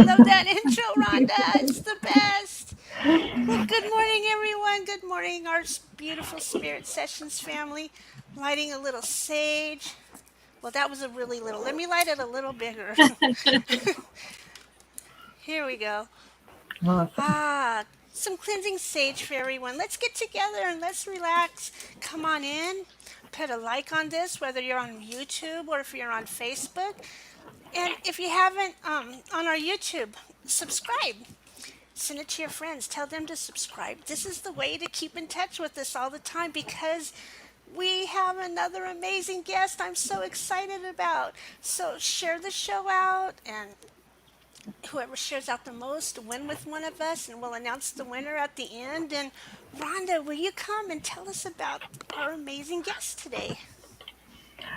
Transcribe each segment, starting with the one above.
love that intro, Rhonda. It's the best. Well, good morning, everyone. Good morning, our beautiful Spirit Sessions family. Lighting a little sage. Well, that was a really little. Let me light it a little bigger. Here we go. Awesome. Some cleansing sage for everyone. Let's get together and let's relax. Come on in. Put a like on this, whether you're on YouTube or if you're on Facebook. And if you haven't, on our YouTube, subscribe. Send it to your friends. Tell them to subscribe. This is the way to keep in touch with us all the time because we have another amazing guest I'm so excited about. So share the show out, and whoever shares out the most win with one of us, and we'll announce the winner at the end. And Rhonda, will you come and tell us about our amazing guest today?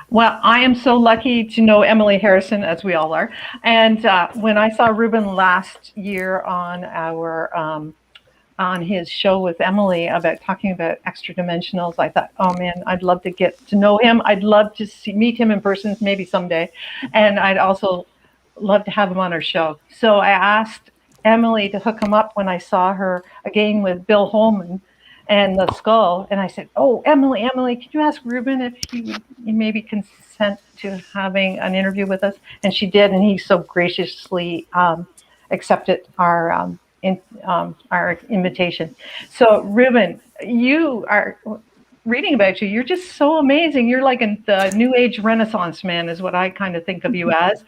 Well, I am so lucky to know Emily Harrison, as we all are. And when I saw Reuben last year on his show with Emily about talking about extra dimensionals, I thought, oh man, I'd love to get to know him. I'd love to meet him in person, maybe someday. And I'd also love to have him on our show. So I asked Emily to hook him up when I saw her again with Bill Holman and the skull. And I said, oh, Emily, can you ask Reuben if he would maybe consent to having an interview with us? And she did, and he so graciously accepted our invitation. So Reuben, you are reading about you. You're just so amazing. You're like the new age Renaissance man is what I kind of think of you as.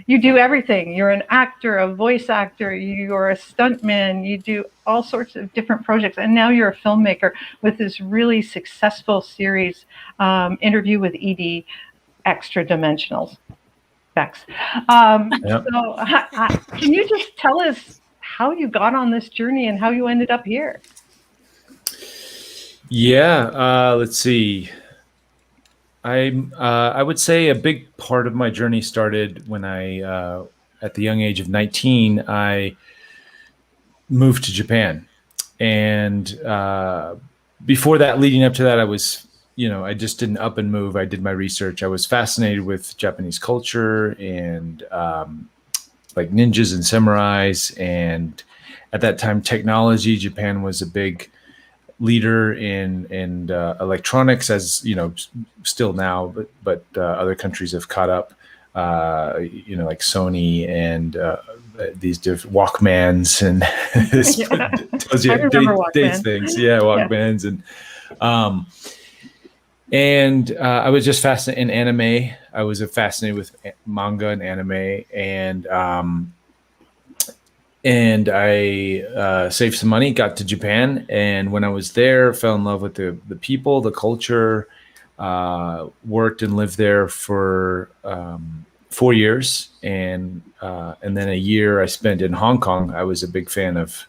You do everything. You're an actor, a voice actor. You're a stuntman. You do all sorts of different projects. And now you're a filmmaker with this really successful series, Interview with Edie, Extra Dimensionals. Bex. Yep. So can you just tell us how you got on this journey and how you ended up here? Yeah, let's see. I would say a big part of my journey started when at the young age of 19, I moved to Japan. And before that, leading up to that, I was, I just didn't up and move. I did my research. I was fascinated with Japanese culture and like ninjas and samurais. And at that time, technology. Japan was a big leader in electronics, as still now, but other countries have caught up. Like Sony and these different Walkmans, and this tells you dates things. Yeah, Walkmans. And I was just fascinated in anime. I was fascinated with manga and anime, and I saved some money, got to Japan, and when I was there, fell in love with the people, the culture, worked and lived there for 4 years, and then a year I spent in Hong Kong. I was a big fan of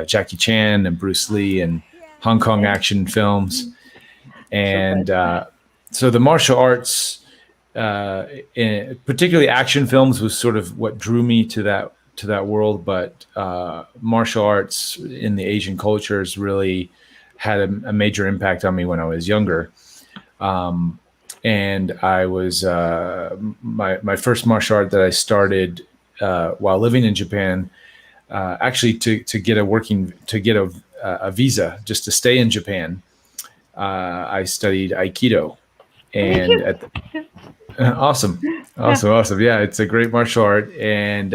Jackie Chan and Bruce Lee and Hong Kong action films, and so the martial arts, particularly action films, was sort of what drew me to that world. But martial arts in the Asian cultures really had a major impact on me when I was younger. And I was my first martial art that I started while living in Japan, actually to get a visa just to stay in Japan. I studied Aikido, and awesome. Yeah, it's a great martial art. And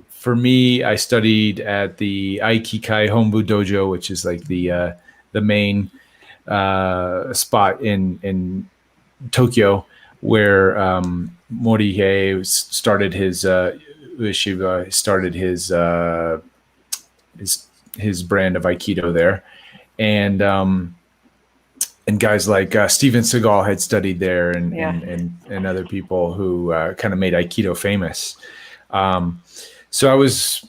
for me, I studied at the Aikikai Hombu Dojo, which is like the main spot in Tokyo, where Morihei started his Ueshiba, started his brand of Aikido there, and guys like Steven Seagal had studied there, and other people who kind of made Aikido famous. So I was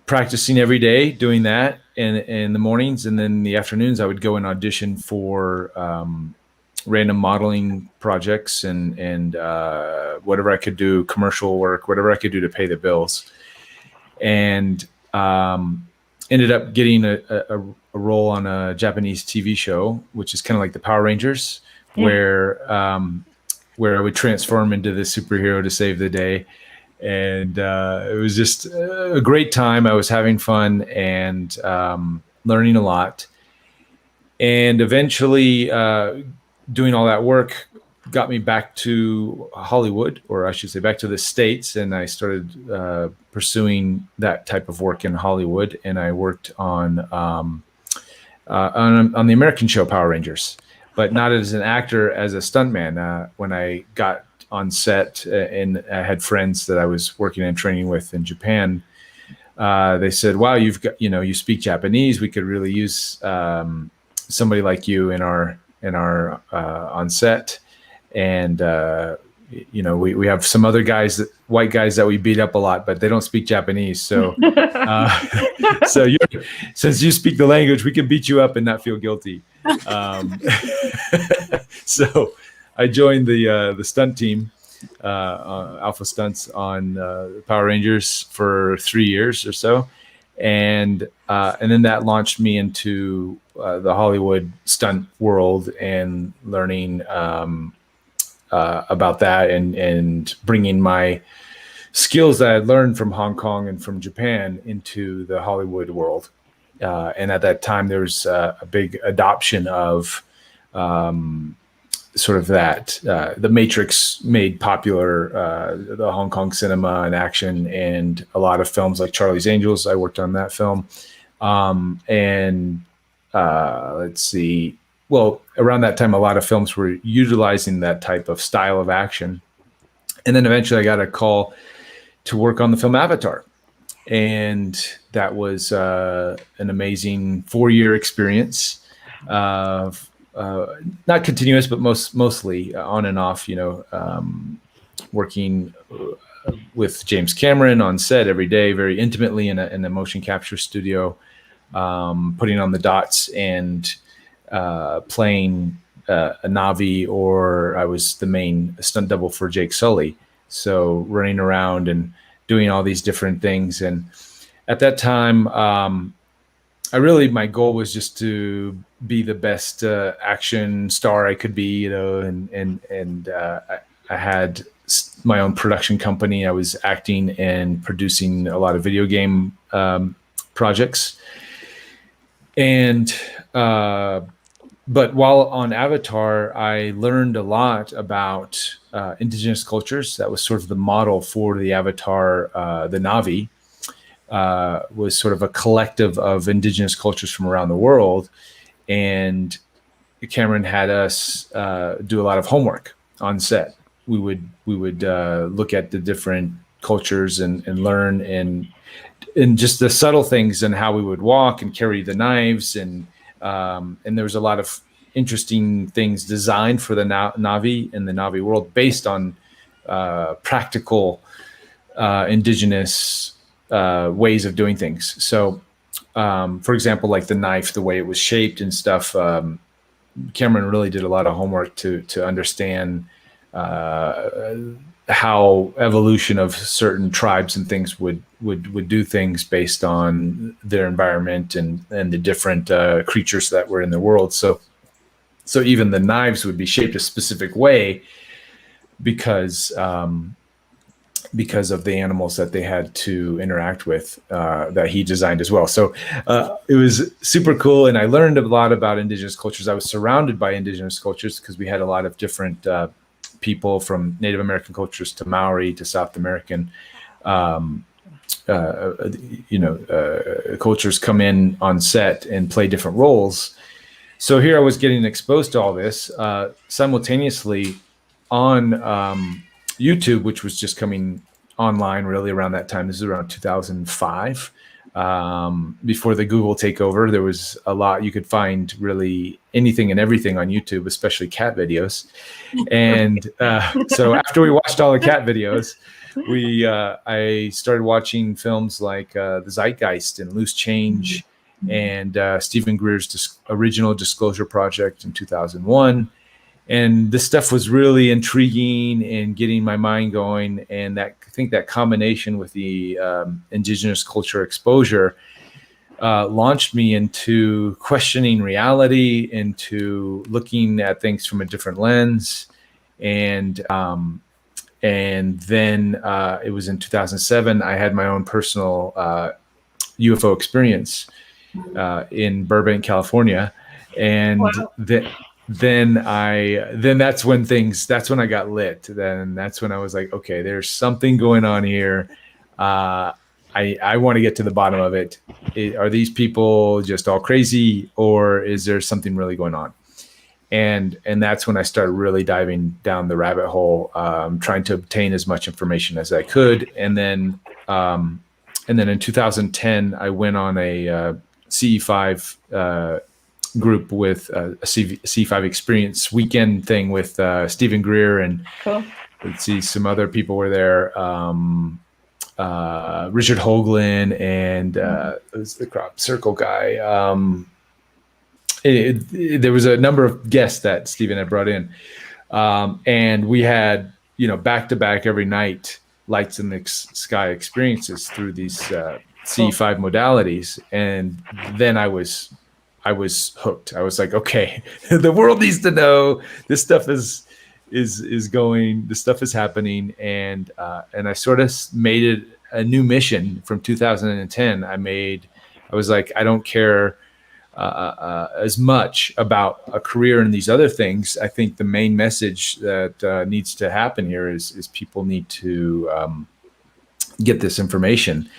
practicing every day, doing that in the mornings, and then in the afternoons I would go and audition for random modeling projects and whatever I could do, commercial work, whatever I could do to pay the bills, and ended up getting a role on a Japanese TV show, which is kind of like the Power Rangers, where I would transform into the superhero to save the day. And it was just a great time. I was having fun and learning a lot. And eventually, doing all that work got me back to Hollywood, or I should say back to the States. And I started pursuing that type of work in Hollywood. And I worked on the American show Power Rangers, but not as an actor, as a stuntman. When I got on set and I had friends that I was working and training with in Japan, they said, "Wow, you speak Japanese. We could really use somebody like you in our on set." And we have some other white guys that we beat up a lot, but they don't speak Japanese. So since you speak the language, we can beat you up and not feel guilty. So I joined the stunt team, Alpha Stunts, on Power Rangers for 3 years or so. And then that launched me into the Hollywood stunt world and learning about that and bringing my skills that I had learned from Hong Kong and from Japan into the Hollywood world. And at that time, there was a big adoption of sort of that. The Matrix made popular the Hong Kong cinema and action, and a lot of films like Charlie's Angels. I worked on that film. Let's see. Well, around that time, a lot of films were utilizing that type of style of action. And then eventually I got a call to work on the film Avatar. And that was an amazing 4-year experience of not continuous, but mostly on and off, working with James Cameron on set every day, very intimately in a motion capture studio, putting on the dots and playing a Navi, or I was the main stunt double for Jake Sully. So running around and doing all these different things. And at that time, my goal was just to be the best action star I could be, and I had my own production company. I was acting and producing a lot of video game projects. And but while on Avatar, I learned a lot about indigenous cultures. That was sort of the model for the Avatar. The Navi was sort of a collective of indigenous cultures from around the world. And Cameron had us do a lot of homework on set. We would look at the different cultures and learn and just the subtle things and how we would walk and carry the knives, and there was a lot of interesting things designed for the Navi and the Navi world based on practical indigenous ways of doing things. So, for example, like the knife, the way it was shaped and stuff, Cameron really did a lot of homework to understand how evolution of certain tribes and things would do things based on their environment and the different creatures that were in the world. So even the knives would be shaped a specific way because of the animals that they had to interact with, that he designed as well. So it was super cool. And I learned a lot about indigenous cultures. I was surrounded by indigenous cultures because we had a lot of different people, from Native American cultures to Maori to South American, cultures come in on set and play different roles. So here I was getting exposed to all this simultaneously on YouTube, which was just coming online really around that time. This is around 2005. Before the Google takeover, there was a lot. You could find really anything and everything on YouTube, especially cat videos. And so after we watched all the cat videos, I started watching films like The Zeitgeist and Loose Change, and Stephen Greer's original Disclosure Project in 2001. And this stuff was really intriguing and getting my mind going. And I think that combination with the indigenous culture exposure launched me into questioning reality, into looking at things from a different lens. And And then it was in 2007, I had my own personal UFO experience in Burbank, California. And Wow. then that's when I got lit. Then that's when I was like, okay, there's something going on here. I want to get to the bottom of it. Are these people just all crazy, or is there something really going on? And that's when I started really diving down the rabbit hole, trying to obtain as much information as I could. And then in 2010, I went on a CE5 group with a C5 experience weekend thing with Stephen Greer, and Cool. let's see, some other people were there. Richard Hoagland and who's the crop circle guy. There was a number of guests that Stephen had brought in, and we had back to back every night lights in the sky experiences through these C5 modalities, and then I was hooked. I was like, okay, the world needs to know this stuff is going. This stuff is happening, and I sort of made it a new mission from 2010. I was like, I don't care as much about a career and these other things. I think the main message that needs to happen here is people need to get this information.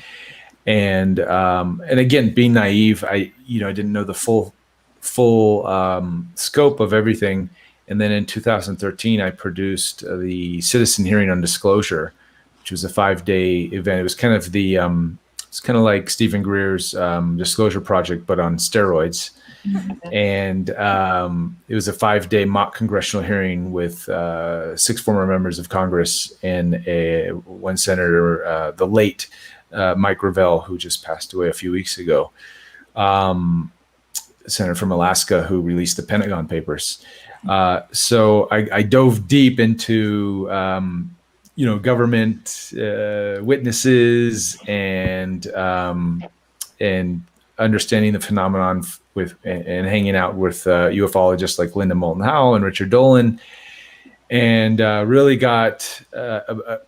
And again, being naive, I didn't know the full scope of everything. And then in 2013, I produced the Citizen Hearing on Disclosure, which was a 5-day event. It was kind of it's kind of like Stephen Greer's Disclosure Project, but on steroids. And it was a 5-day mock congressional hearing with 6 former members of Congress and one senator, the late Mike Gravel, who just passed away a few weeks ago, senator from Alaska, who released the Pentagon Papers. So I dove deep into government witnesses and understanding the phenomenon and hanging out with ufologists like Linda Moulton Howe and Richard Dolan, and really got a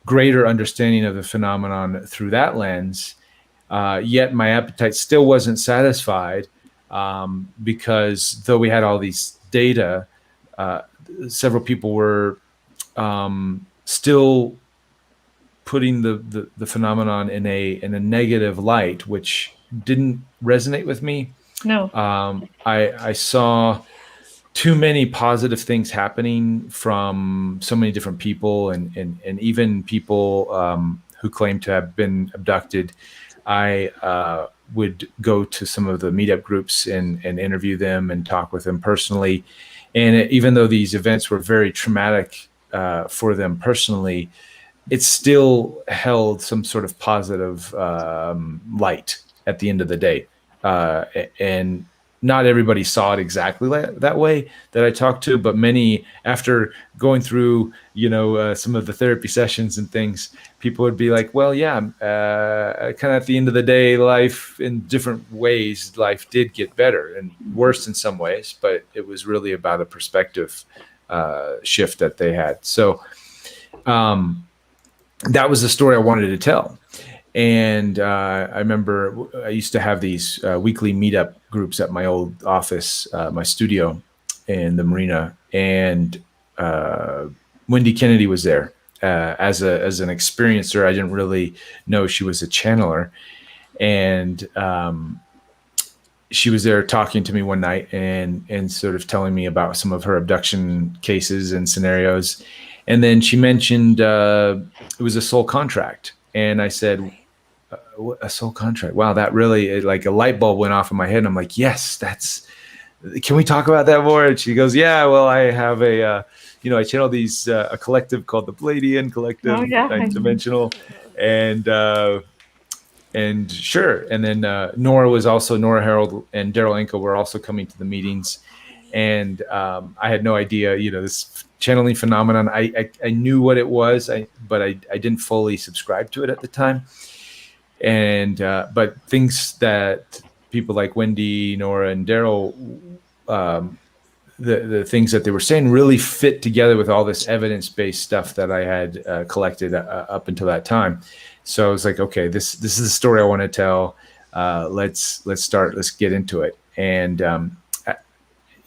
greater understanding of the phenomenon through that lens. Yet my appetite still wasn't satisfied, because though we had all these data, several people were still putting the phenomenon in a negative light, which didn't resonate with me. No. I saw too many positive things happening from so many different people, and even people who claim to have been abducted. I would go to some of the meetup groups and interview them and talk with them personally. And even though these events were very traumatic for them personally, it still held some sort of positive light at the end of the day. And not everybody saw it exactly that way that I talked to, but many, after going through, some of the therapy sessions and things, people would be like, well, yeah, kind of at the end of the day, life in different ways, life did get better and worse in some ways, but it was really about a perspective shift that they had. So that was the story I wanted to tell. And I remember I used to have these weekly meetup groups at my old office, my studio in the marina. And Wendy Kennedy was there as an experiencer. I didn't really know she was a channeler. And she was there talking to me one night and sort of telling me about some of her abduction cases and scenarios. And then she mentioned it was a soul contract. And I said, a soul contract. Wow, that really, like a light bulb went off in my head. And I'm like, yes, can we talk about that more? And she goes, yeah, well, I have I channel these, a collective called the Palladian Collective, Ninth Dimensional. And sure. And then Nora Harold and Daryl Enko were also coming to the meetings. And I had no idea, this channeling phenomenon. I knew what it was, but I didn't fully subscribe to it at the time. And but things that people like Wendy, Nora, and Daryl the things that they were saying really fit together with all this evidence-based stuff that I had collected up until that time. So I was like, okay, this is the story I want to tell. Let's get into it. And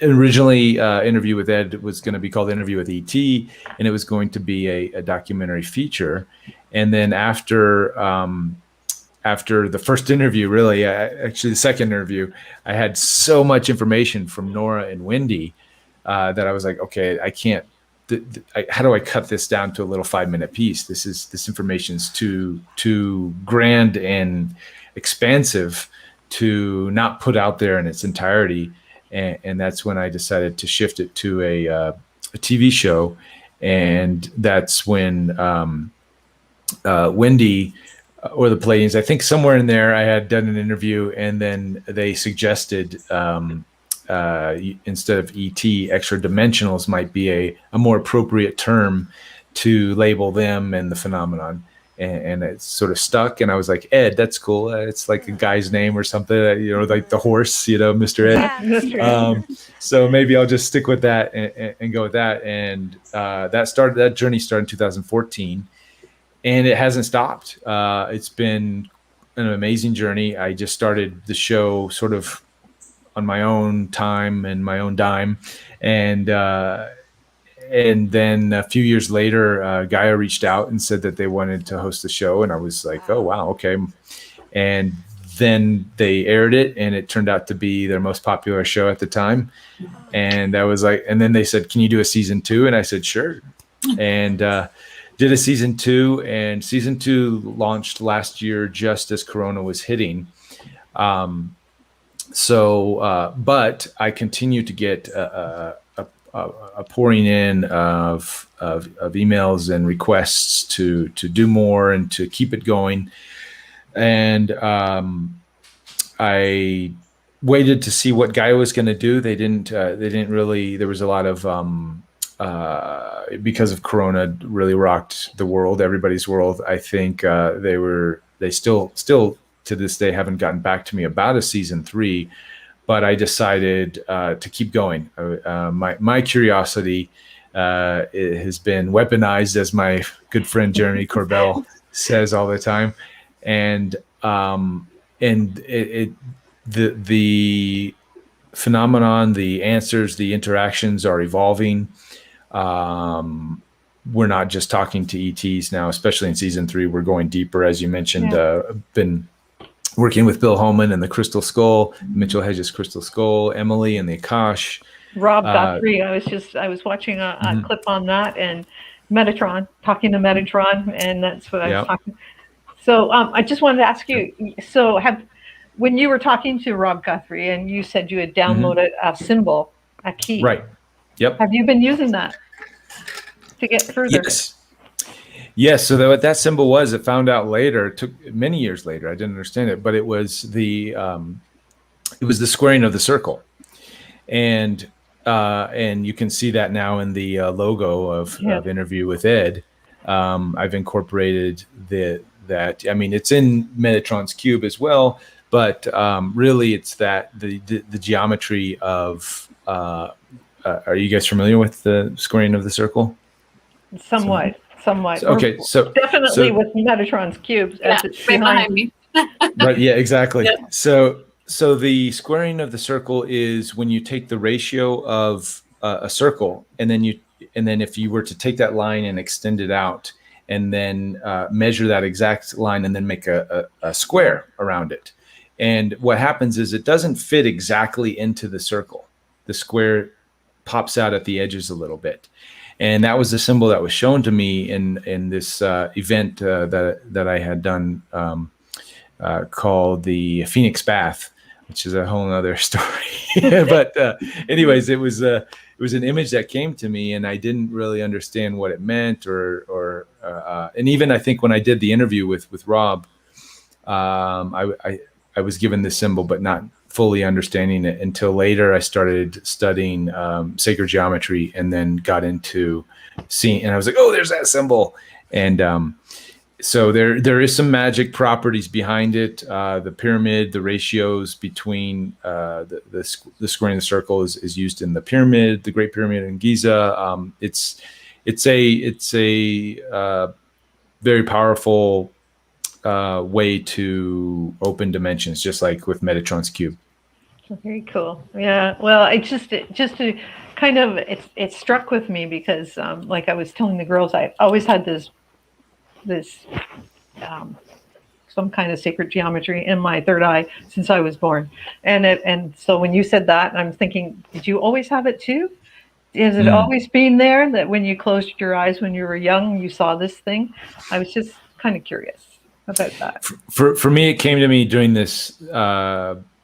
originally, Interview with Ed was going to be called Interview with E.T., and it was going to be a documentary feature. And then after the first interview, really, actually the second interview, I had so much information from Nora and Wendy that I was like, okay, I can't. How do I cut this down to a little 5-minute piece? This information is too grand and expansive to not put out there in its entirety. And that's when I decided to shift it to a TV show, and that's when Wendy or the Palladians, I think somewhere in there, I had done an interview, and then they suggested instead of ET, extra dimensionals might be a more appropriate term to label them and the phenomenon. And it sort of stuck, and I was like, Ed, that's cool. It's like a guy's name or something, like the horse, Mr. Ed. Yeah. So maybe I'll just stick with that and go with that. And that journey started in 2014, and it hasn't stopped. It's been an amazing journey. I just started the show sort of on my own time and my own dime, and then a few years later, Gaia reached out and said that they wanted to host the show. And I was like, oh, wow, okay. And then they aired it, and it turned out to be their most popular show at the time. And I was like, and then they said, can you do a season 2? And I said, sure. And did a season 2, and season 2 launched last year just as Corona was hitting. But I continue to get a pouring in of emails and requests to do more and to keep it going. And I waited to see what Gaia was going to do. They didn't really. There was a lot of because of Corona, really rocked the world, everybody's world. I think they still to this day haven't gotten back to me about a season 3. But I decided to keep going. My curiosity has been weaponized, as my good friend Jeremy Corbell says all the time, and the phenomenon, the answers, the interactions are evolving. We're not just talking to ETs now, especially in season 3. We're going deeper, as you mentioned. Been working with Bill Holman and the Crystal Skull, Mitchell Hedges' Crystal Skull, Emily and the Akash. Rob Guthrie. I was watching a clip on that, and Metatron, talking to Metatron, and that's what I was talking. So I just wanted to ask you, when you were talking to Rob Guthrie and you said you had downloaded a symbol, a key. Right. Yep. Have you been using that to get further? Yes. So what that symbol was, it found out later. It took many years later. I didn't understand it, but it was the squaring of the circle, and you can see that now in the logo of Interview with Ed. I've incorporated that. I mean, it's in Metatron's cube as well, but really, it's that the geometry of. Are you guys familiar with the squaring of the circle? Somewhat. Okay, so definitely with Metatron's cubes, as it's behind me. Right. Yeah. Exactly. Yeah. So the squaring of the circle is when you take the ratio of a circle, and then if you were to take that line and extend it out, and then measure that exact line, and then make a square around it, and what happens is it doesn't fit exactly into the circle. The square pops out at the edges a little bit. And that was the symbol that was shown to me in this event that I had done called the Phoenix Bath, which is a whole other story. But anyways, it was an image that came to me, and I didn't really understand what it meant, and even I think when I did the interview with Rob, I was given this symbol, but not fully understanding it until later. I started studying sacred geometry, and then got into seeing, and I was like, oh, there's that symbol. And So there is some magic properties behind it. The pyramid, the ratios between the square and the circle is used in the pyramid, the Great Pyramid in Giza. It's a very powerful way to open dimensions, just like with Metatron's cube. Very cool. Yeah. Well, just to kind of it struck with me because like I was telling the girls, I always had this some kind of sacred geometry in my third eye since I was born, and so when you said that, I'm thinking, did you always have it too? Has it always been there that when you closed your eyes when you were young, you saw this thing? I was just kind of curious about that. For me, it came to me during this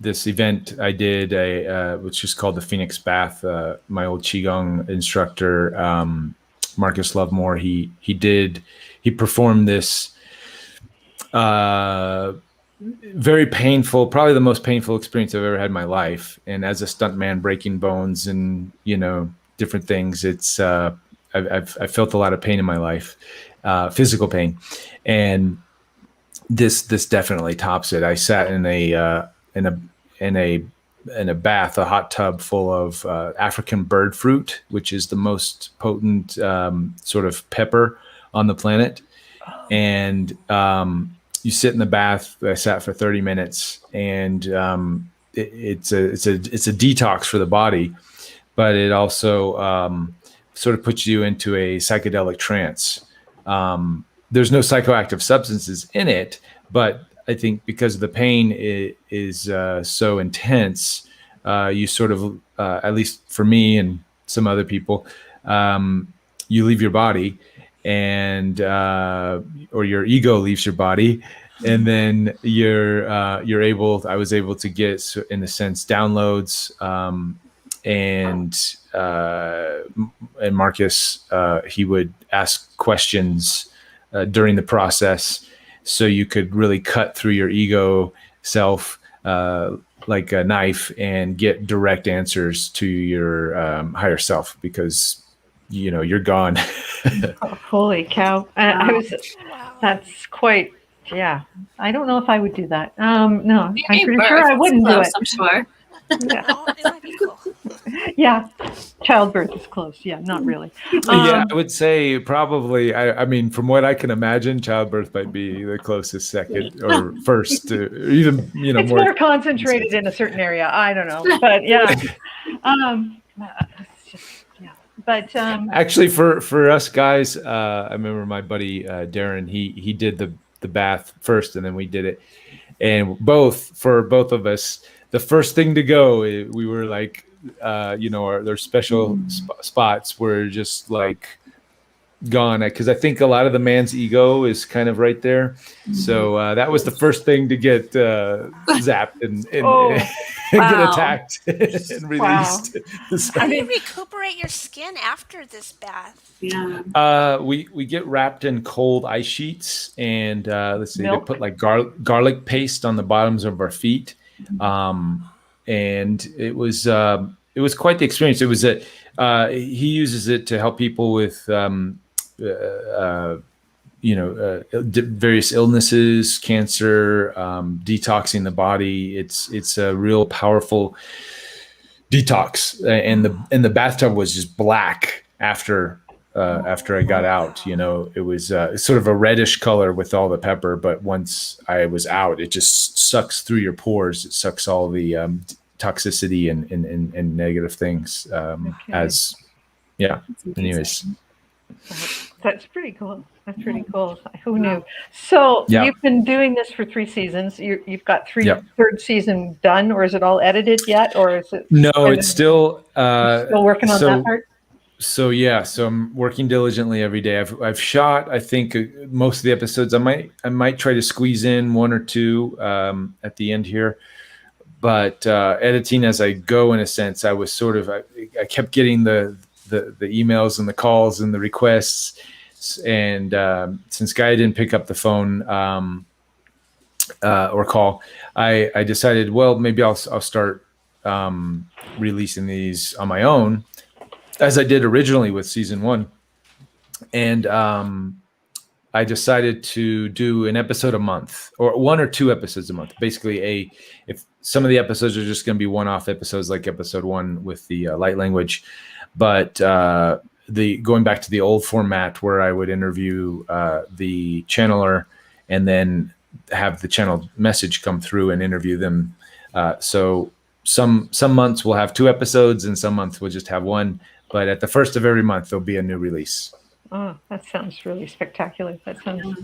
this event I did, which is called the Phoenix Bath. My old qigong instructor, Marcus Lovemore, he performed this very painful, probably the most painful experience I've ever had in my life. And as a stuntman, breaking bones and different things, it's I've felt a lot of pain in my life, physical pain, and this definitely tops it. I sat in a bath, a hot tub full of African bird fruit, which is the most potent sort of pepper on the planet. And you sit in the bath. I sat for 30 minutes, and it's a detox for the body, but it also sort of puts you into a psychedelic trance. There's no psychoactive substances in it, but I think because of the pain is so intense, you sort of, at least for me and some other people, you leave your body, and or your ego leaves your body, and then I was able to get, in a sense, downloads, and Marcus, he would ask questions during the process, so you could really cut through your ego self like a knife and get direct answers to your higher self, because you're gone. Oh, holy cow! That's quite. Yeah, I don't know if I would do that. No, I'm pretty sure I wouldn't do it. I'm sure. Yeah. Oh, it might be cool. Yeah, childbirth is close. Yeah, not really. Yeah, I would say probably. I mean, from what I can imagine, childbirth might be the closest second or first, or even it's more concentrated in a certain area. I don't know, but yeah, it's just, yeah. But actually, for us guys, I remember my buddy Darren. He did the bath first, and then we did it, and for both of us, the first thing to go, we were like, their special spots were just like gone, because I think a lot of the man's ego is kind of right there. So that was the first thing to get zapped and get attacked and released. Wow. How do you recuperate your skin after this bath? Yeah. We get wrapped in cold ice sheets, and let's see, Milk. they put like garlic paste on the bottoms of our feet. And it was quite the experience. It was he uses it to help people with various illnesses, cancer, detoxing the body. It's a real powerful detox, and the bathtub was just black after I got out. It was sort of a reddish color with all the pepper, but once I was out, it just sucks through your pores. It sucks all the toxicity and negative things. Anyways, that's pretty cool. That's pretty cool. Who knew? So You've been doing this for 3 seasons. You've got third season done, or is it all edited yet, or is it? No, it's still working on that part. So I'm working diligently every day. I've shot, I think, most of the episodes. I might try to squeeze in 1 or 2 at the end here, but editing as I go, in a sense. I was sort of I kept getting the emails and the calls and the requests, and since Guy didn't pick up the phone or call, I decided, well, maybe I'll start releasing these on my own, as I did originally with season 1. And I decided to do an episode a month, or 1 or 2 episodes a month. Basically, if some of the episodes are just going to be one-off episodes, like episode 1 with the light language, but the going back to the old format where I would interview the channeler and then have the channel message come through and interview them. So some months we'll have 2 episodes, and some months we'll just have 1. But at the first of every month, there'll be a new release. Oh, that sounds really spectacular. That sounds,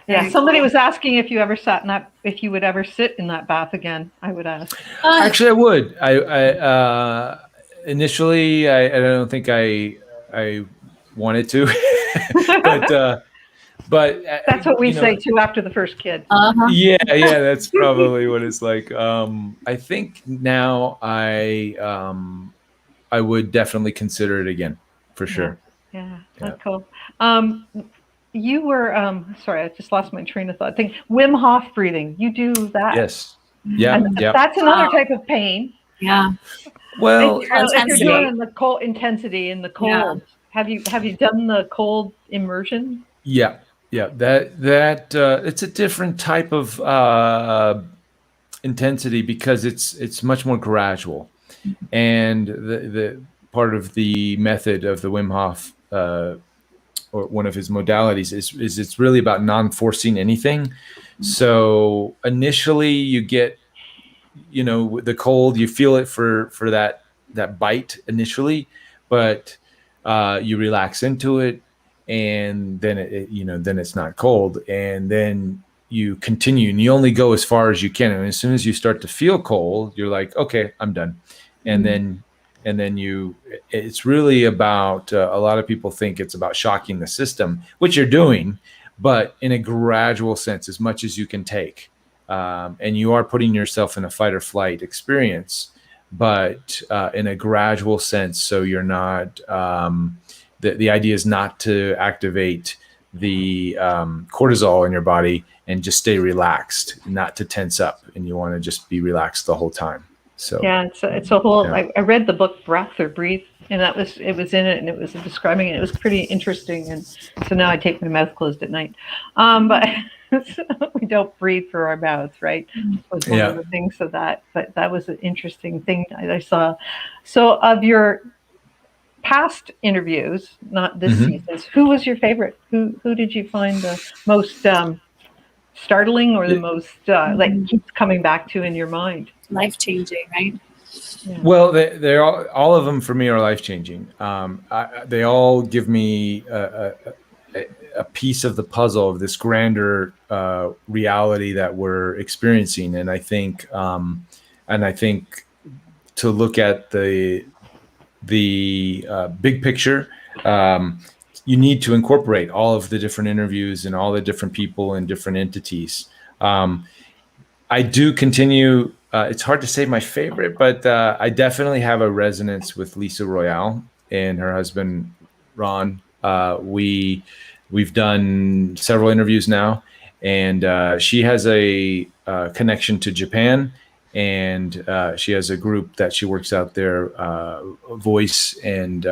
yeah. Somebody was asking if you ever sat in that, if you would ever sit in that bath again. I would ask. Actually, I would. I initially, I don't think I wanted to, but that's what we say too after the first kid. Yeah, that's probably what it's like. I think now I would definitely consider it again, for sure. Yeah, that's cool. You were sorry, I just lost my train of thought. I think Wim Hof breathing. You do that? Yes. Yeah. That's another type of pain. Yeah. Well, if you're doing the cold intensity in the cold, have you done the cold immersion? Yeah. That it's a different type of intensity because it's much more gradual, and the part of the method of the Wim Hof, or one of his modalities, is it's really about non-forcing anything. So initially you get, the cold, you feel it for that bite initially, but you relax into it, and then then it's not cold, and then you continue, and you only go as far as you can. And as soon as you start to feel cold, you're like, okay, I'm done. And then it's really about, a lot of people think it's about shocking the system, which you're doing, but in a gradual sense, as much as you can take. And you are putting yourself in a fight or flight experience, but in a gradual sense. So you're not, the idea is not to activate the cortisol in your body and just stay relaxed, not to tense up. And you want to just be relaxed the whole time. So yeah, it's a whole. Yeah. I read the book Breath or Breathe, and it was in it, and it was describing it. It was pretty interesting, and so now I take my mouth closed at night. But we don't breathe through our mouths, right? Was one of the things of that. But that was an interesting thing I saw. So of your past interviews, not this season's, who was your favorite? Who did you find the most startling, or the most like keeps coming back to in your mind? Life-changing, right? Yeah. Well, they're all of them for me are life-changing. They all give me a piece of the puzzle of this grander reality that we're experiencing, and I think to look at the big picture, you need to incorporate all of the different interviews and all the different people and different entities. I do continue. It's hard to say my favorite, but I definitely have a resonance with Lisa Royale and her husband, Ron. We've done several interviews now, and she has a connection to Japan, and she has a group that she works out there, Voice and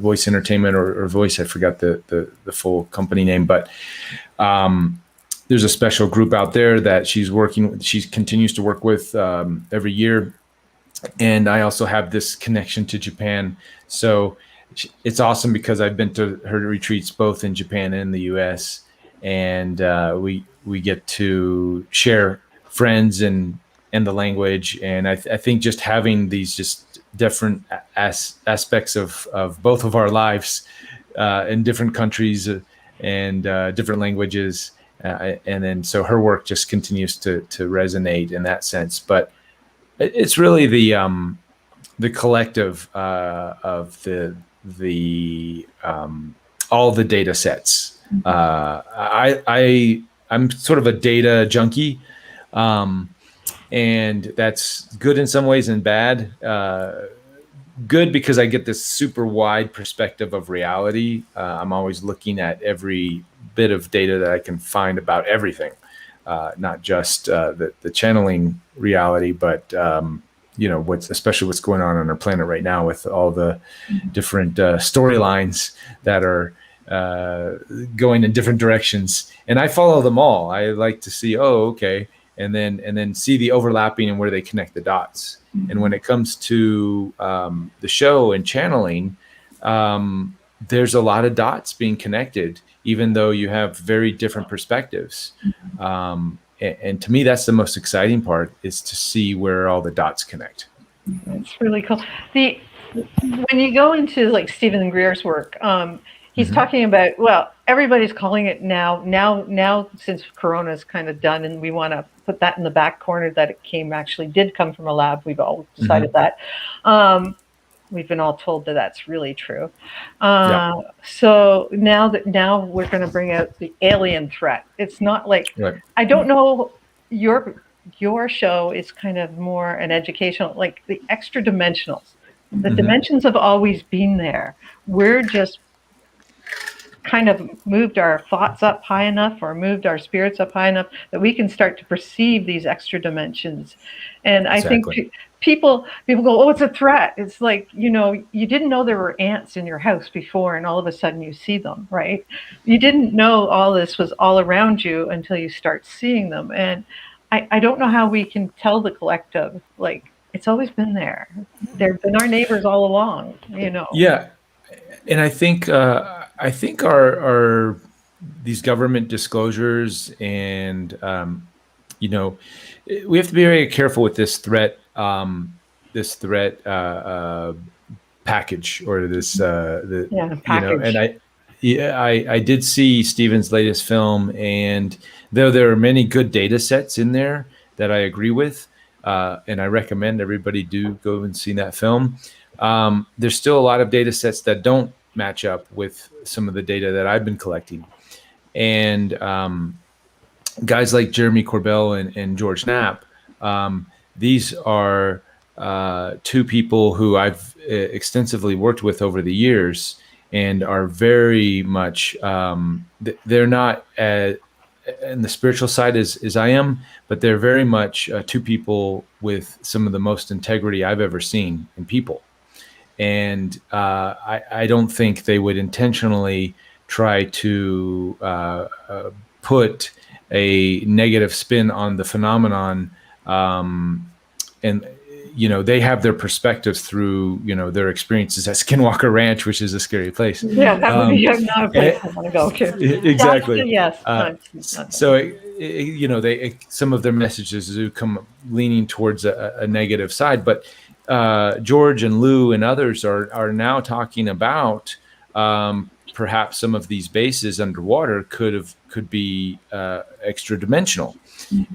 Voice Entertainment or Voice. I forgot the full company name, but there's a special group out there that she continues to work with every year. And I also have this connection to Japan. So it's awesome because I've been to her retreats both in Japan and the US. And we get to share friends and the language. And I think just having these just different aspects of both of our lives in different countries and different languages. And then so her work just continues to resonate in that sense. But it's really the collective of the all the data sets. I'm sort of a data junkie, and that's good in some ways and bad. Good because I get this super wide perspective of reality. I'm always looking at every bit of data that I can find about everything, not just the channeling reality, but especially what's going on our planet right now with all the different storylines that are going in different directions, and I follow them all. I like to see, okay, and then see the overlapping and where they connect the dots. Mm-hmm. And when it comes to the show and channeling, there's a lot of dots being connected, even though you have very different perspectives. And to me, that's the most exciting part, is to see where all the dots connect. It's really cool. When you go into like Stephen Greer's work, he's talking about, well, everybody's calling it now since Corona's kind of done, and we want to put that in the back corner, that it did come from a lab. We've all decided that. We've been all told that that's really true. So now we're going to bring out the alien threat. It's not like, I don't know, your show is kind of more an educational, like the extra dimensionals. The dimensions have always been there. We're just kind of moved our thoughts up high enough, or moved our spirits up high enough, that we can start to perceive these extra dimensions. And I think people go, oh, it's a threat. It's like, you didn't know there were ants in your house before, and all of a sudden you see them, right? You didn't know all this was all around you until you start seeing them. And I don't know how we can tell the collective, like, it's always been there. They've been our neighbors all along, Yeah, and I think our these government disclosures, and we have to be very careful with this threat package, or this package. And I did see Steven's latest film, and though there are many good data sets in there that I agree with, and I recommend everybody do go and see that film, there's still a lot of data sets that don't match up with some of the data that I've been collecting. And guys like Jeremy Corbell and George Knapp, these are two people who I've extensively worked with over the years, and are very much, they're not in the spiritual side as I am, but they're very much two people with some of the most integrity I've ever seen in people. And I don't think they would intentionally try to put a negative spin on the phenomenon. And they have their perspectives through, their experiences at Skinwalker Ranch, which is a scary place. Yeah, that would be not a place I want to go to. Exactly. Yes. So, some of their messages do come leaning towards a negative side, but George and Lou and others are now talking about perhaps some of these bases underwater could be extra dimensional,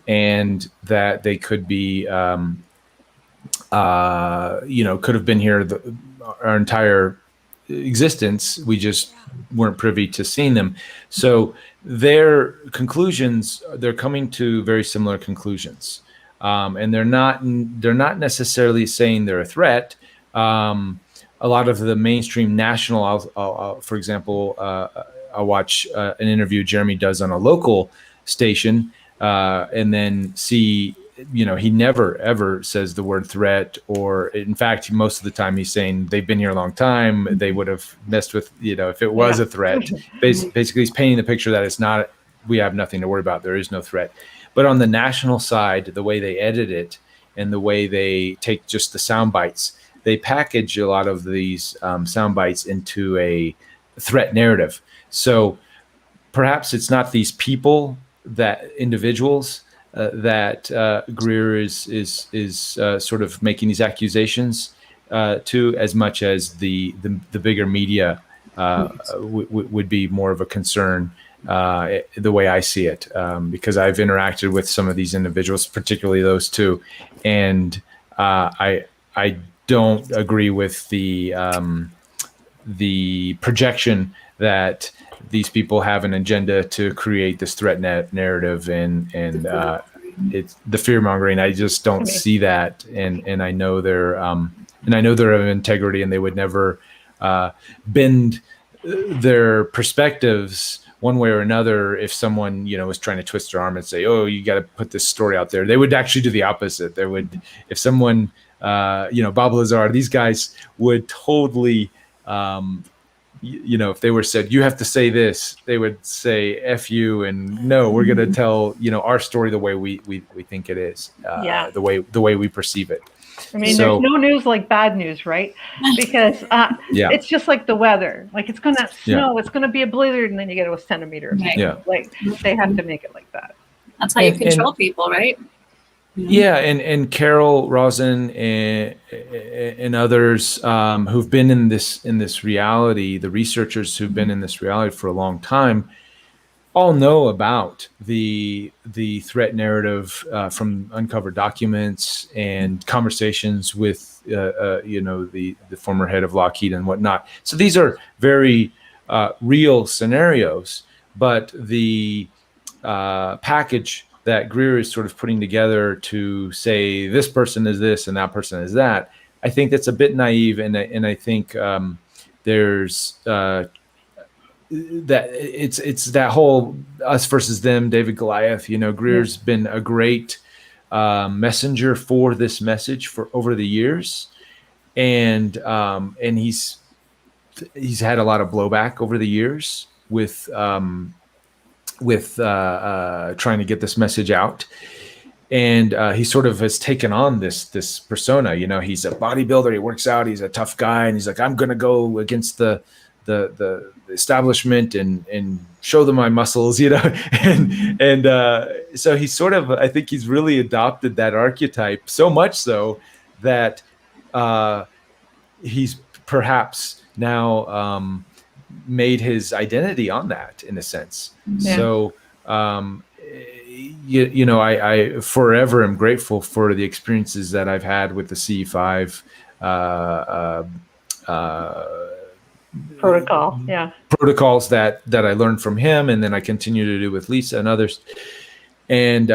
and that they could be could have been here our entire existence. We just weren't privy to seeing them. So their conclusions, they're coming to very similar conclusions. And they're not necessarily saying they're a threat. A lot of the mainstream national, I'll for example, I'll watch an interview Jeremy does on a local station, and then see, he never ever says the word threat, or in fact, most of the time he's saying they've been here a long time. They would have messed with, if it was a threat. Basically, he's painting the picture that it's not. We have nothing to worry about. There is no threat. But on the national side, the way they edit it and the way they take just the sound bites, they package a lot of these sound bites into a threat narrative. So perhaps it's not these people, that individuals that Greer is sort of making these accusations to, as much as the bigger media would be more of a concern. The way I see it, because I've interacted with some of these individuals, particularly those two, and I don't agree with the projection that these people have an agenda to create this threat narrative, and it's the fear mongering. I just don't see that, and I know they're of integrity, and they would never bend their perspectives one way or another. If someone, was trying to twist their arm and say, oh, you got to put this story out there, they would actually do the opposite. They would, if someone, Bob Lazar, these guys would totally, if they were said, you have to say this, they would say F you, and no, we're going to tell, our story the way we think it is, Yeah. the way we perceive it. I mean, So- there's no news like bad news, right? Because Yeah. it's just like the weather. Like it's going to Yeah. snow, it's going to be a blizzard, and then you get a centimeter of snow. Yeah. Like they have to make it like that. That's how you control people, right? Yeah, and Carol Rosen and others who've been in this reality, the researchers who've been in this reality for a long time, all know about the threat narrative from uncovered documents and conversations with the former head of Lockheed and whatnot. So these are very real scenarios, but the package that Greer is sort of putting together to say this person is this and that person is that, I think that's a bit naive, and I think there's that it's that whole us versus them, David Goliath. Greer's been a great messenger for this message for over the years, and he's had a lot of blowback over the years with trying to get this message out, and he sort of has taken on this persona. He's a bodybuilder, he works out, he's a tough guy, and he's like, I'm gonna go against the establishment and show them my muscles, and so he's sort of, I think he's really adopted that archetype, so much so that he's perhaps now made his identity on that, in a sense. Yeah. So I forever am grateful for the experiences that I've had with the CE5 Protocol. Yeah. protocols that I learned from him, and then I continue to do with Lisa and others, and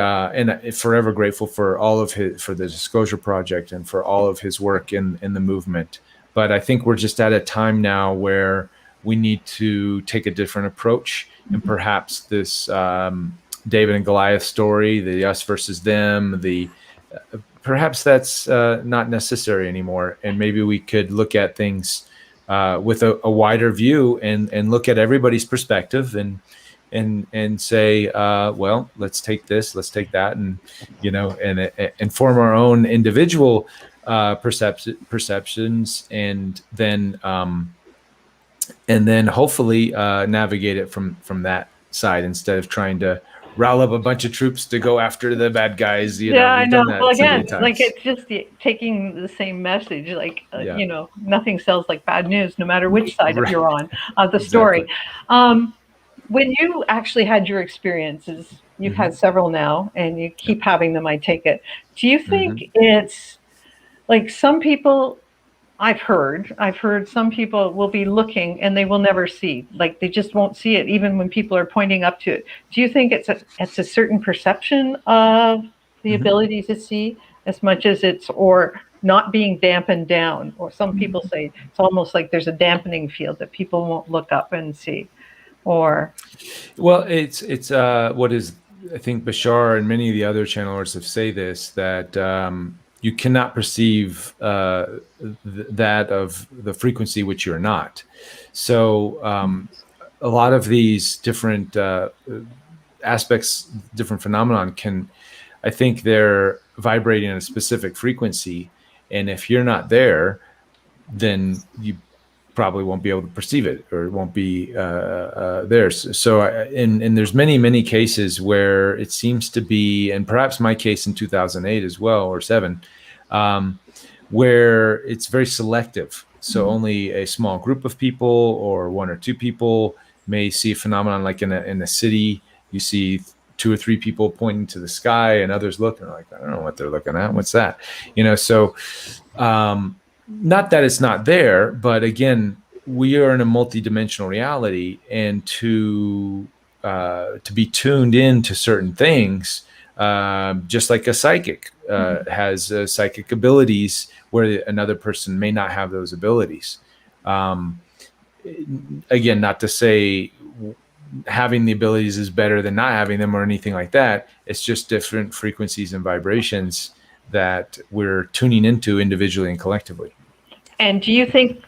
forever grateful for all of for the Disclosure Project and for all of his work in the movement. But I think we're just at a time now where we need to take a different approach, and perhaps this David and Goliath story, the us versus them, perhaps that's not necessary anymore, and maybe we could look at things with a wider view and look at everybody's perspective and say, well, let's take this, let's take that, and and form our own individual perceptions, and then hopefully navigate it from that side, instead of trying to rile up a bunch of troops to go after the bad guys. I know. Well, again, times. like it's just taking the same message. Like nothing sells like bad news, no matter which side Right. you're on the story. When you actually had your experiences, you've had several now, and you keep having them, I take it. Do you think it's like some people? I've heard some people will be looking and they will never see, like they just won't see it, even when people are pointing up to it. Do you think it's a certain perception of the ability to see, as much as it's, or not being dampened down? Or some people say it's almost like there's a dampening field that people won't look up and see, or. Well, it's what is, I think Bashar and many of the other channelers have say this, that you cannot perceive that of the frequency which you're not. So a lot of these different aspects, different phenomenon I think they're vibrating at a specific frequency, and if you're not there, then you probably won't be able to perceive it, or it won't be there. So and there's many cases where it seems to be, and perhaps my case in 2008 as well, or 7, where it's very selective. So only a small group of people, or 1 or 2 people, may see a phenomenon. Like in a city, you see 2 or 3 people pointing to the sky, and others look and are like, I don't know what they're looking at. What's that? So not that it's not there, but again, we are in a multidimensional reality, and to be tuned in to certain things, just like a psychic has psychic abilities where another person may not have those abilities. Again, not to say having the abilities is better than not having them or anything like that. It's just different frequencies and vibrations that we're tuning into individually and collectively. And do you think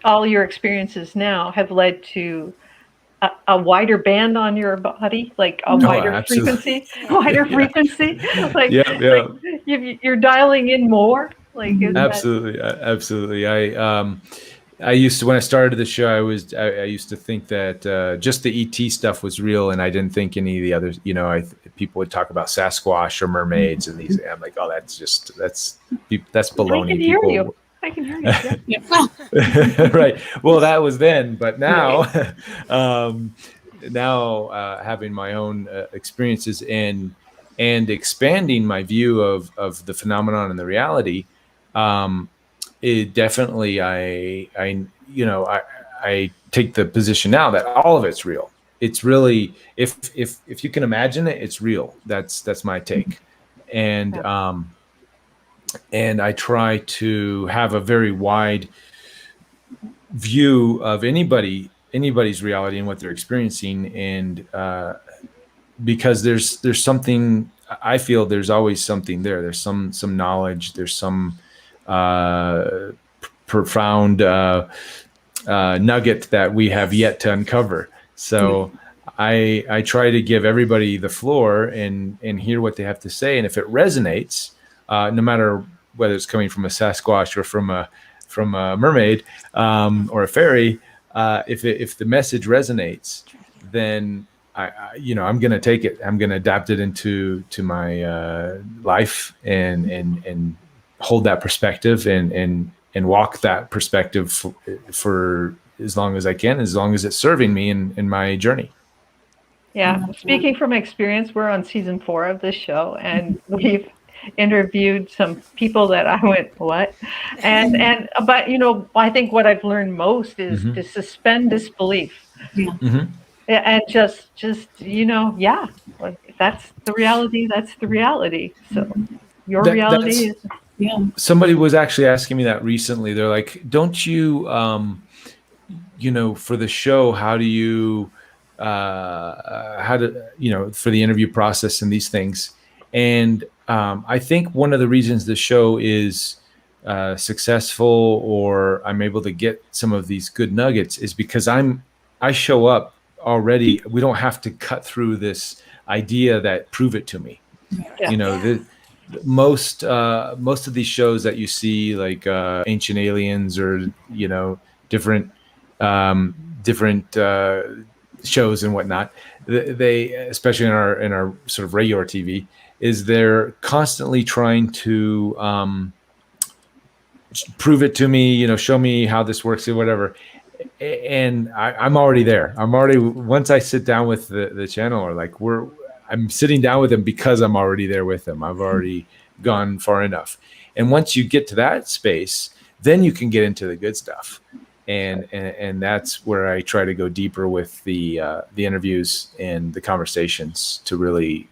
all your experiences now have led to a wider band on your body, like a Oh, wider absolutely. frequency, wider Yeah. frequency, like Yeah. Yeah. you're dialing in more? Like, is that? Absolutely. Absolutely. I used to, when I started the show, I used to think that just the ET stuff was real, and I didn't think any of the others. You know, people would talk about Sasquatch or mermaids, and these. I'm like, oh, that's I baloney. can hear you. People, I can hear you. Yeah. Yeah. right? Well, that was then, but now, Right. now having my own experiences and expanding my view of the phenomenon and the reality. Um, it definitely I take the position now that all of it's real. It's really, if you can imagine it, it's real. That's my take. And Yeah. and I try to have a very wide view of anybody's reality and what they're experiencing. And because there's something, I feel there's always something there. There's some knowledge, there's some profound nugget that we have yet to uncover. So I try to give everybody the floor and hear what they have to say, and if it resonates, no matter whether it's coming from a Sasquatch or from a mermaid or a fairy, if the message resonates, then I'm going to take it. I'm going to adapt it into my life and hold that perspective and walk that perspective for as long as I can, as long as it's serving me in my journey. Yeah. Speaking from experience, we're on season 4 of this show, and we've interviewed some people that I went, what? But I think what I've learned most is to suspend disbelief. Yeah. Mm-hmm. And just yeah, like, if that's the reality, that's the reality. So your reality is. Yeah. Somebody was actually asking me that recently. They're like, don't you, for the show, how do you, for the interview process and these things? And I think one of the reasons the show is successful, or I'm able to get some of these good nuggets, is because I show up already. We don't have to cut through this idea that prove it to me. Yeah. Most of these shows that you see, like Ancient Aliens, or different different shows and whatnot, they, especially in our sort of regular TV, is they're constantly trying to prove it to me, show me how this works or whatever. And I'm already there. Once I sit down with the channel, or like I'm sitting down with them because I'm already there with them. I've already gone far enough. And once you get to that space, then you can get into the good stuff. And that's where I try to go deeper with the interviews and the conversations to really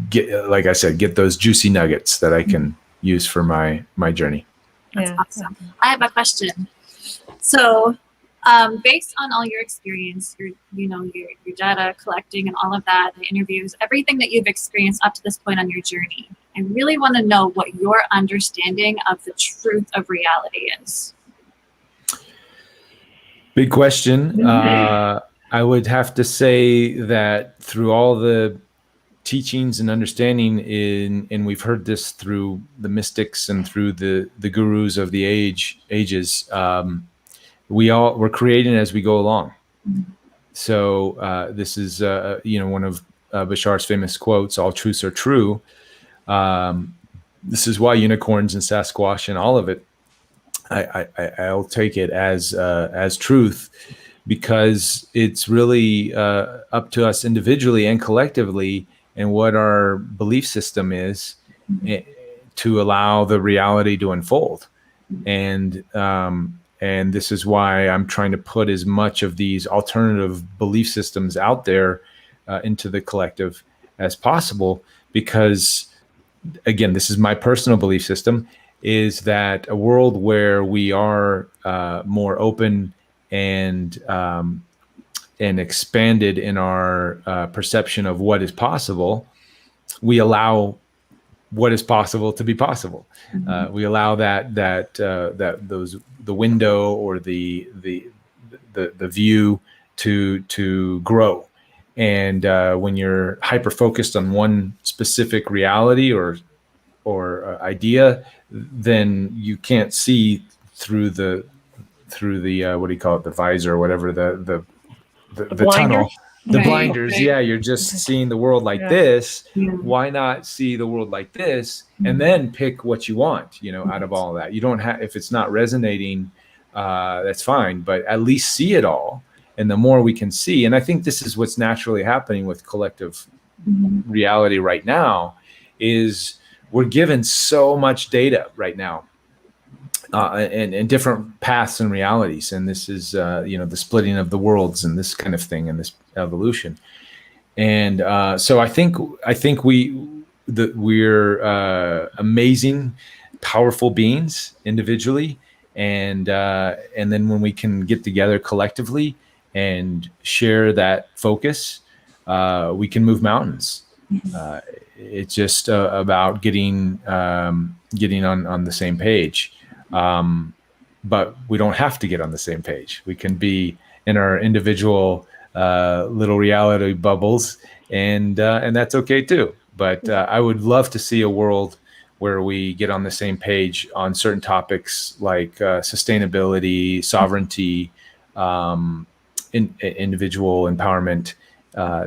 get, like I said, get those juicy nuggets that I can use for my journey. That's awesome. I have a question. So, based on all your experience, your data collecting and all of that, the interviews, everything that you've experienced up to this point on your journey, I really want to know what your understanding of the truth of reality is. Big question. I would have to say that through all the teachings and understanding and we've heard this through the mystics and through the gurus of the ages, we're creating as we go along. So this is one of Bashar's famous quotes: "All truths are true." This is why unicorns and Sasquatch and all of it, I'll take it as truth, because it's really up to us individually and collectively, and what our belief system is, to allow the reality to unfold. And this is why I'm trying to put as much of these alternative belief systems out there into the collective as possible, because, again, this is my personal belief system, is that a world where we are more open and expanded in our perception of what is possible, we allow what is possible to be possible. We allow the window or the view to grow. And when you're hyper focused on one specific reality or idea, then you can't see through the what do you call it, the visor or whatever, the tunnel, the Right, blinders. right. Yeah, you're just seeing the world like this. Yeah. Why not see the world like this and then pick what you want, out of all of that? You don't have, if it's not resonating, that's fine, but at least see it all. And the more we can see, and I think this is what's naturally happening with collective reality right now, is we're given so much data right now, and different paths and realities. And this is, the splitting of the worlds and this kind of thing and this evolution. And so I think we're amazing, powerful beings individually. And then when we can get together collectively and share that focus, we can move mountains. It's just about getting on the same page. But we don't have to get on the same page. We can be in our individual little reality bubbles, and that's okay too. But I would love to see a world where we get on the same page on certain topics like sustainability, sovereignty, individual empowerment.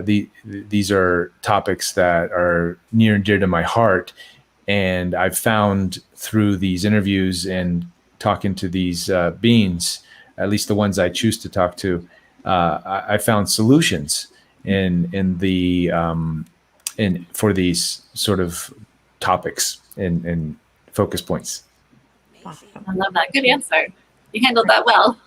These are topics that are near and dear to my heart. And I've found through these interviews and talking to these beings, at least the ones I choose to talk to, I found solutions for these sort of topics and focus points. Amazing. I love that. Good answer. You handled that well.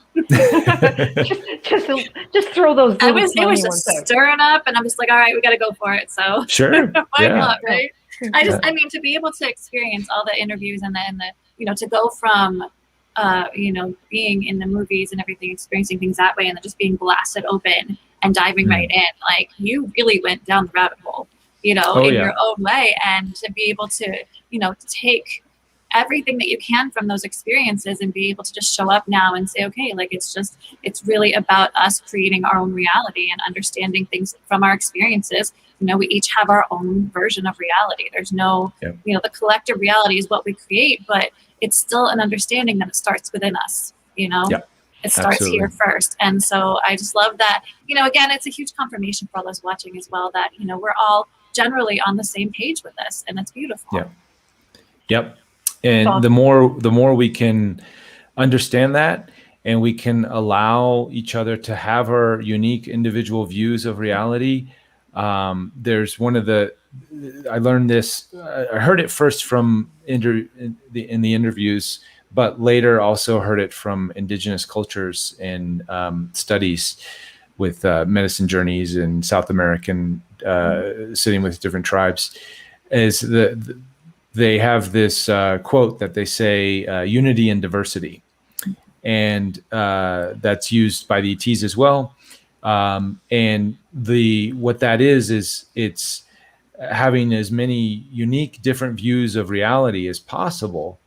just throw those. It was just stirring up, and I'm just like, all right, we got to go for it. So Sure. Why not, right? I mean, to be able to experience all the interviews and the to go from, being in the movies and everything, experiencing things that way, and then just being blasted open and diving right in, like you really went down the rabbit hole, your own way, and to be able to, take everything that you can from those experiences and be able to just show up now and say, okay, like it's really about us creating our own reality and understanding things from our experiences. We each have our own version of reality. There's no, the collective reality is what we create, but it's still an understanding that it starts within us, It starts here first. And so I just love that, again, it's a huge confirmation for all those watching as well that, we're all generally on the same page with this, and it's beautiful. Yeah. Yep. And the more we can understand that, and we can allow each other to have our unique individual views of reality. There's I learned this, I heard it first from in the interviews, but later also heard it from indigenous cultures and studies with medicine journeys in South American, sitting with different tribes, is they have this quote that they say, unity and diversity. And that's used by the ETs as well. And what that is it's having as many unique different views of reality as possible.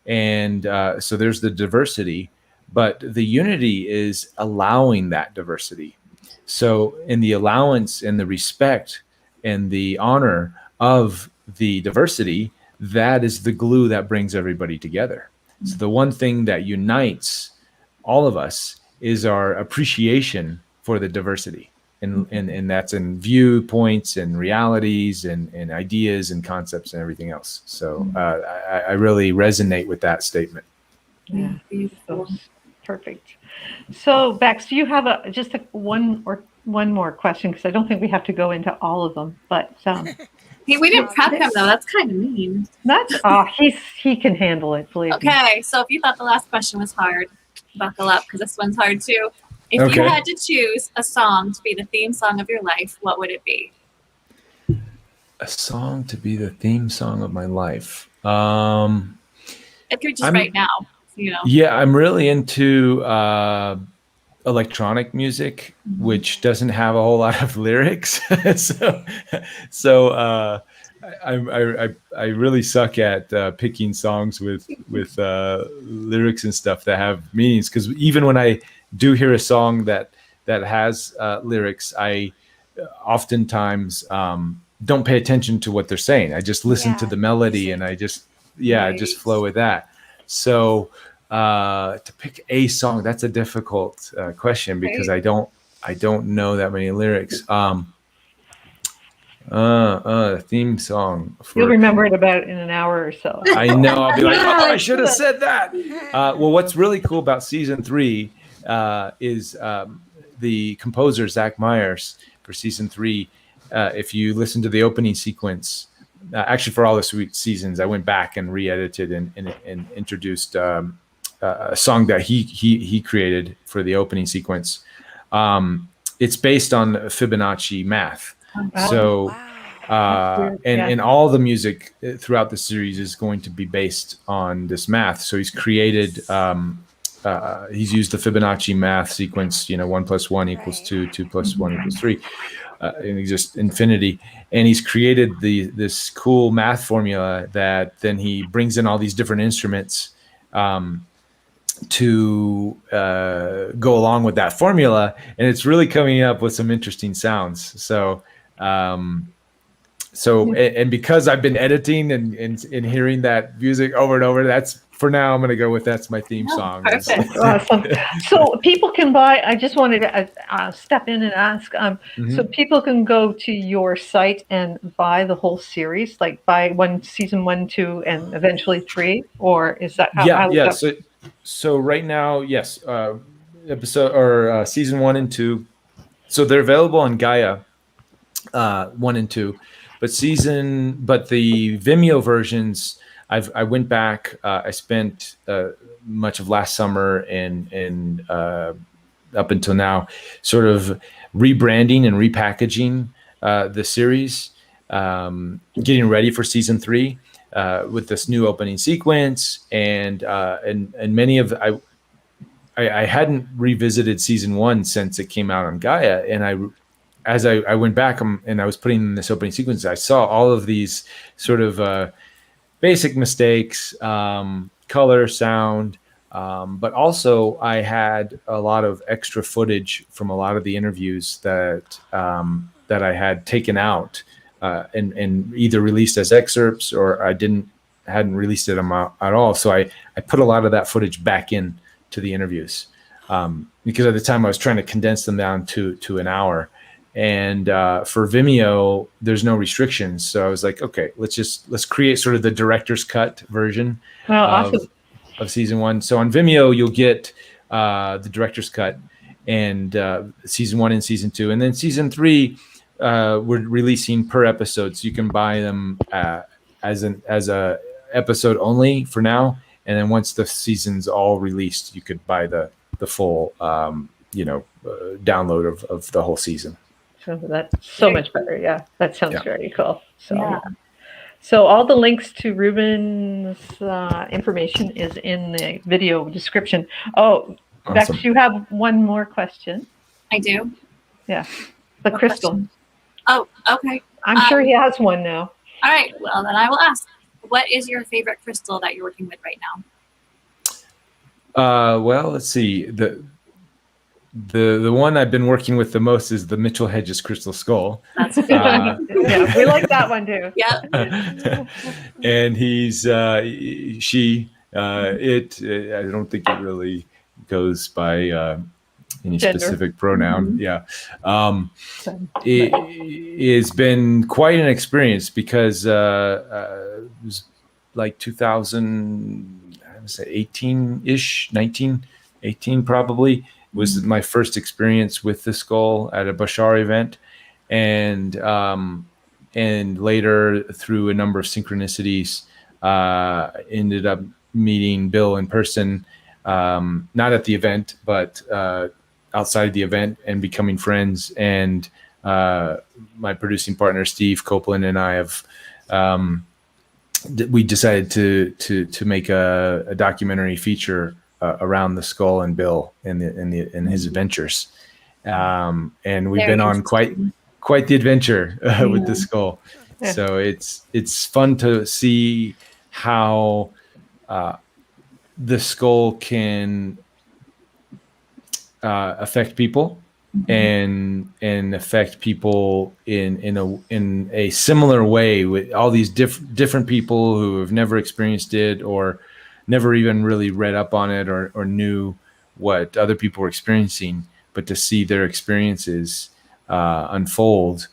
And so there's the diversity, but the unity is allowing that diversity. So in the allowance and the respect and the honor of the diversity, that is the glue that brings everybody together. So the one thing that unites all of us is our appreciation for the diversity. And that's in viewpoints and realities and ideas and concepts and everything else. So I really resonate with that statement. Yeah, beautiful. Perfect. So Bex, do you have one more question? Because I don't think we have to go into all of them, but hey, we didn't prep him though. That's kind of mean. That's he can handle it, believe me. Okay, so if you thought the last question was hard, buckle up because this one's hard too. If you had to choose a song to be the theme song of your life, what would it be? A song to be the theme song of my life. If you're just right now, Yeah, I'm really into electronic music, which doesn't have a whole lot of lyrics. so I really suck at picking songs with lyrics and stuff that have meanings, because even when I do hear a song that has lyrics, I oftentimes don't pay attention to what they're saying. I just listen to Yeah, the melody, music. and I just Right. just flow with that. So to pick a song, that's a difficult question, because Right. I don't know that many lyrics. Theme song You'll for, remember it about in an hour or so. I know, I'll be like, Yeah, oh, I let's should do have it. said that. Well, what's really cool about season 3 is the composer Zach Myers for season 3. If you listen to the opening sequence, actually for all the seasons, I went back and re-edited and introduced a song that he created for the opening sequence. It's based on Fibonacci math. Oh, So Wow. and all the music throughout the series is going to be based on this math. So he's created he's used the Fibonacci math sequence, 1 + 1 = Right. 2, 2 + 1 = 3, and just infinity. And he's created this cool math formula that then he brings in all these different instruments to go along with that formula, and it's really coming up with some interesting sounds. So and because I've been editing and hearing that music over and over, that's, for now, I'm going to go with that's my theme No, song. perfect. awesome. So people can buy, I just wanted to step in and ask, so people can go to your site and buy the whole series, like buy season 1, 2, and eventually 3, or is that how? Yeah. So right now, yes, episode or season 1 and 2. So they're available on Gaia 1 and 2, but the Vimeo versions, I went back. I spent much of last summer and up until now, sort of rebranding and repackaging the series, getting ready for season 3 with this new opening sequence, and many of I hadn't revisited season 1 since it came out on Gaia, and as I went back and I was putting in this opening sequence, I saw all of these sort of basic mistakes, color, sound, but also I had a lot of extra footage from a lot of the interviews that I had taken out and either released as excerpts, or I hadn't released it at all. So I put a lot of that footage back in to the interviews, because at the time I was trying to condense them down to an hour. And for Vimeo, there's no restrictions. So I was like, okay, let's create sort of the director's cut version Awesome. of season 1. So on Vimeo, you'll get the director's cut and season 1 and season 2. And then season 3, we're releasing per episode. So you can buy them as a episode only for now. And then once the season's all released, you could buy the full, download of the whole season. So that's so much better. Yeah, that sounds very cool. So, Yeah. So all the links to Reuben's information is in the video description. Oh, Bex, Awesome. you have one more question. I do. Yeah, the What crystal. question? Oh, okay. I'm sure he has one now. All right. Well, then I will ask. What is your favorite crystal that you're working with right now? Well, let's see. The one I've been working with the most is the Mitchell Hedges Crystal Skull. That's a good one. Yeah, we like that one too. Yeah. And she, I don't think it really goes by any Gender. specific pronoun. Mm-hmm. Yeah. It's been quite an experience, because it was like 2018-ish, 18 probably, was my first experience with the skull at a Bashar event. And later, through a number of synchronicities, ended up meeting Bill in person, not at the event, but outside the event, and becoming friends. And my producing partner, Steve Copeland, and I have we decided to make a documentary feature around the skull and Bill and his adventures, and we've been on quite the adventure with the skull. Yeah. So it's fun to see how the skull can affect people and affect people in a similar way with all these different people who have never experienced it or never even really read up on it or knew what other people were experiencing, but to see their experiences unfold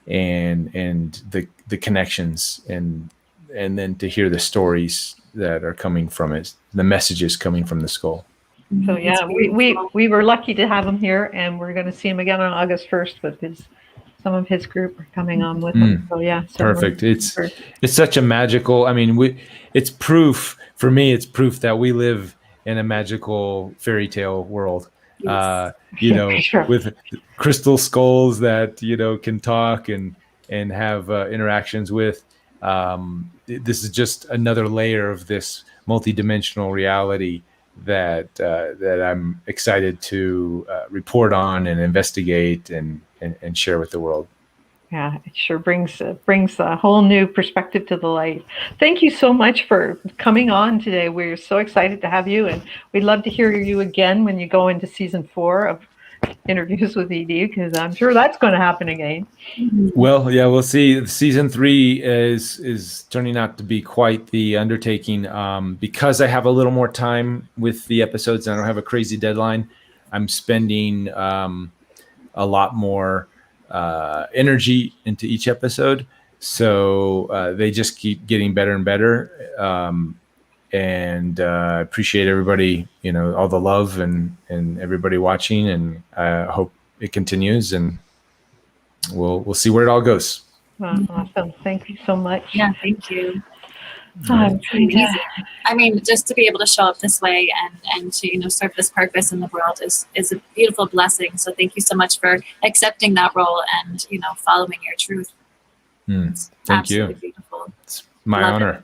and the connections and then to hear the stories that are coming from it, the messages coming from the skull. So yeah, we were lucky to have him here, and we're going to see him again on August 1st with some of his group are coming on with him. So yeah, perfect. It's such a magical. I mean, it's proof for me. It's proof that we live in a magical fairy tale world. Yes. Sure. With crystal skulls that can talk and have interactions with. This is just another layer of this multidimensional reality that I'm excited to report on and investigate and share with the world. Yeah, it sure brings a whole new perspective to the light. Thank you so much for coming on today. We're so excited to have you, and we'd love to hear you again when you go into season 4 of Interviews with ED, because I'm sure that's going to happen again. Well, yeah, we'll see. Season 3 is turning out to be quite the undertaking. Because I have a little more time with the episodes and I don't have a crazy deadline, I'm spending a lot more energy into each episode. So they just keep getting better and better. And I appreciate everybody, all the love and everybody watching, and I hope it continues, and we'll see where it all goes. Awesome. Thank you so much. Yeah, thank you. Amazing. I mean, just to be able to show up this way and to serve this purpose in the world is a beautiful blessing. So thank you so much for accepting that role and following your truth. Thank you. Beautiful. It's my honor.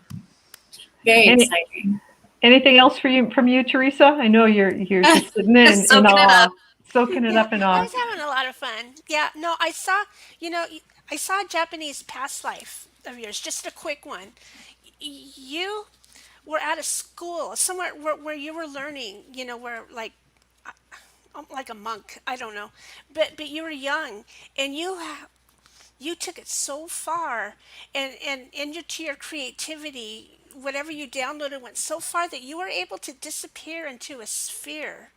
Very exciting. Anything else from you, Teresa? I know you're just sitting in awe, soaking it up in awe. I was having a lot of fun. Yeah, no, I saw a Japanese past life of yours, just a quick one. You were at a school somewhere where you were learning, where like a monk, I don't know, but you were young and you took it so far and into your creativity. Whatever you downloaded went so far that you were able to disappear into a sphere,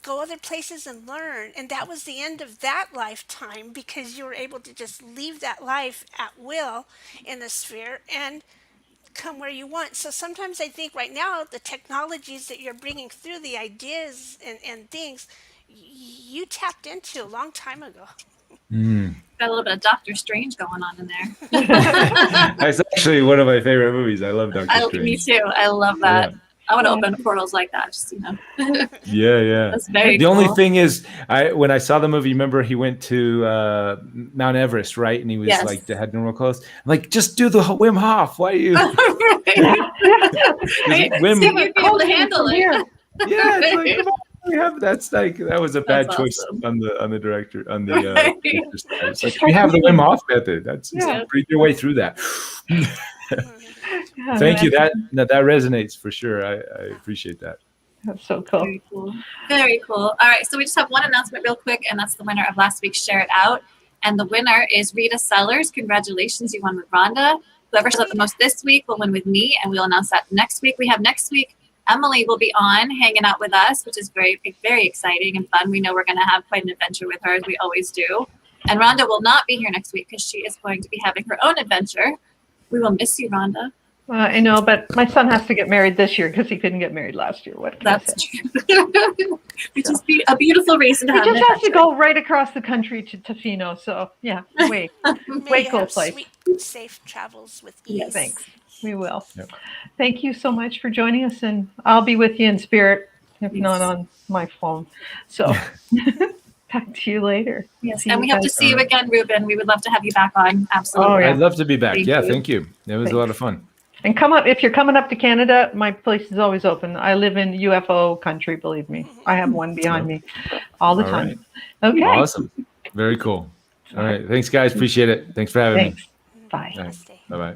go other places and learn. And that was the end of that lifetime because you were able to just leave that life at will in the sphere and come where you want. So sometimes I think right now the technologies that you're bringing through, the ideas and things, you tapped into a long time ago. Got a little bit of Doctor Strange going on in there. That's actually one of my favorite movies. I love Doctor Strange. Me too. I love that. Yeah. I want to open portals like that. Just Yeah. That's very. The only thing is, when I saw the movie, remember he went to Mount Everest, right? And he was like, had normal clothes. I'm like, just do the Wim Hof. Why are you? Wim, see if you'd be able to handle it. Yeah, it's like, come on. That was a bad choice on the director on the it's like, we have the Wim Hof method. That's breathe your way through that. Thank you. That resonates for sure. I appreciate that. That's so cool. Very cool. Very cool. All right, so we just have one announcement real quick, and that's the winner of last week's Share It Out. And the winner is Rita Sellers. Congratulations, you won with Rhonda. Whoever shows up the most this week will win with me, and we'll announce that next week. We have next week Emily will be on hanging out with us, which is very, very exciting and fun. We know we're going to have quite an adventure with her, as we always do. And Rhonda will not be here next week because she is going to be having her own adventure. We will miss you, Rhonda. I know, but my son has to get married this year because he couldn't get married last year. That's true. Which is a beautiful reason to have. He just has to go right across the country to Tofino. So, yeah, way cool place. Sweet, safe travels with ease. Yeah, thanks. We will. Yep. Thank you so much for joining us, and I'll be with you in spirit, if not on my phone. So, talk to you later. Yes, and we hope to see you again, Reuben. We would love to have you back on. Absolutely. Oh, yeah. I'd love to be back. Thank you. It was a lot of fun. And come up if you're coming up to Canada. My place is always open. I live in UFO country. Believe me, I have one behind me all the time. Right. Okay. Awesome. Very cool. All right. Thanks, guys. Appreciate it. Thanks for having Thanks. Bye. me. Namaste. Bye bye.